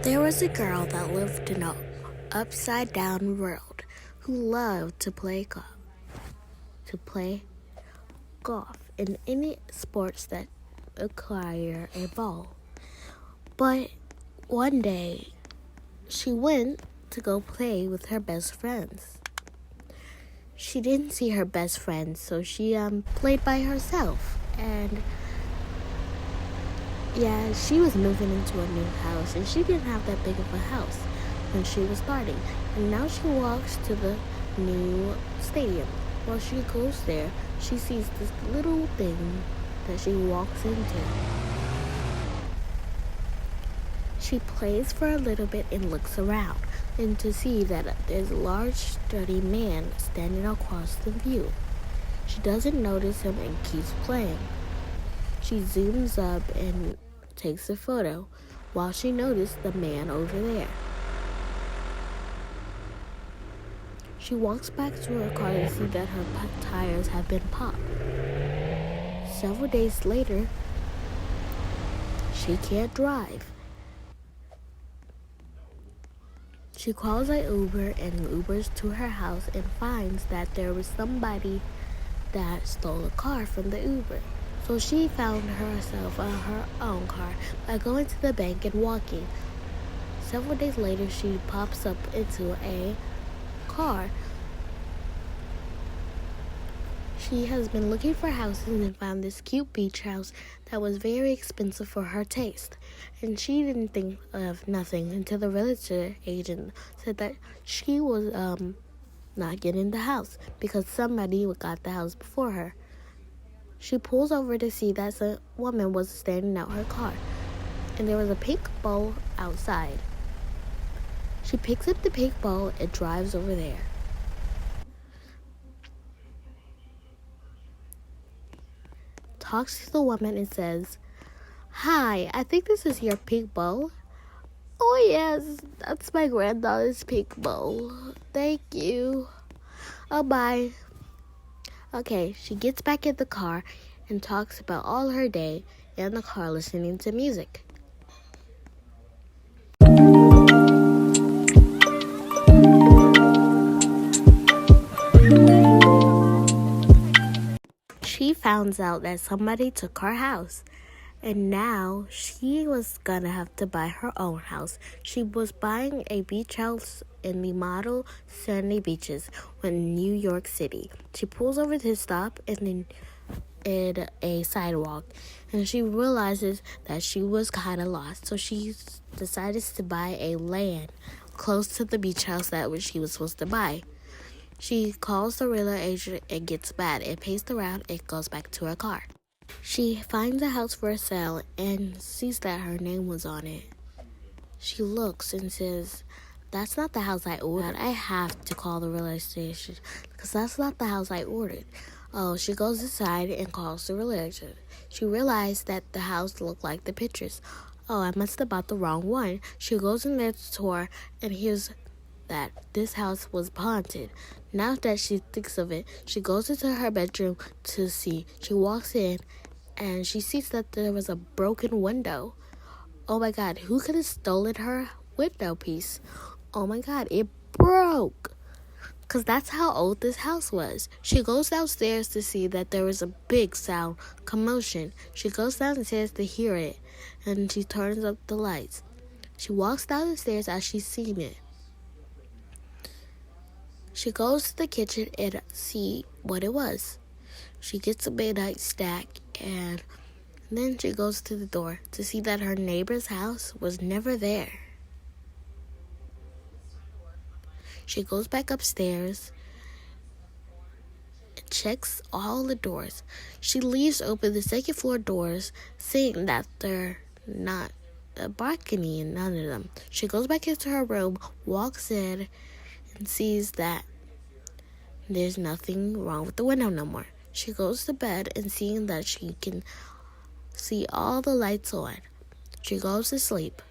There was a girl that lived in an upside-down world who loved to play golf and any sports that require a ball. But one day, she went to go play with her best friends. She didn't see her best friend, so she played by herself. And yeah, she was moving into a new house, and she didn't have that big of a house when she was starting. And now she walks to the new stadium. While she goes there, she sees this little thing that she walks into. She plays for a little bit and looks around, and to see that there's a large, sturdy man standing across the view. She doesn't notice him and keeps playing. She zooms up and takes a photo while she noticed the man over there. She walks back to her car to see that her tires have been popped. Several days later, she can't drive. She calls an Uber and Ubers to her house and finds that there was somebody that stole a car from the Uber. So she found herself her own car by going to the bank and walking. Several days later, she pops up into a car. She has been looking for houses and found this cute beach house that was very expensive for her taste. And she didn't think of nothing until the realtor agent said that she was not getting the house because somebody got the house before her. She pulls over to see that a woman was standing out her car, and there was a pink ball outside. She picks up the pink ball and drives over there. Talks to the woman and says, "Hi, I think this is your pink ball." "Oh yes, that's my granddaughter's pink ball. Thank you. Oh, bye." Okay, she gets back in the car and talks about all her day in the car listening to music. She finds out that somebody took her house, and now she was gonna have to buy her own house. She was buying a beach house in the model sandy beaches in New York City. She pulls over to stop in a sidewalk, and she realizes that she was kind of lost. So she decides to buy a land close to the beach house that she was supposed to buy. She calls the realtor agent and gets mad and pays the round and goes back to her car. She finds a house for sale and sees that her name was on it. She looks and says, "That's not the house I ordered. I have to call the real estate agent because that's not the house I ordered." Oh, she goes inside and calls the real agent. She realized that the house looked like the pictures. Oh, I must have bought the wrong one. She goes in there to tour and hears that this house was haunted. Now that she thinks of it, she goes into her bedroom to see. She walks in and she sees that there was a broken window. Oh my God, who could have stolen her window piece? Oh my God, it broke. Because that's how old this house was. She goes downstairs to see that there was a big sound, commotion. She goes downstairs to hear it, and she turns up the lights. She walks down the stairs as she's seen it. She goes to the kitchen and see what it was. She gets a midnight snack, and then she goes to the door to see that her neighbor's house was never there. She goes back upstairs and checks all the doors. She leaves open the second floor doors, seeing that they're not a balcony in none of them. She goes back into her room, walks in, and sees that there's nothing wrong with the window no more. She goes to bed and seeing that she can see all the lights on. She goes to sleep.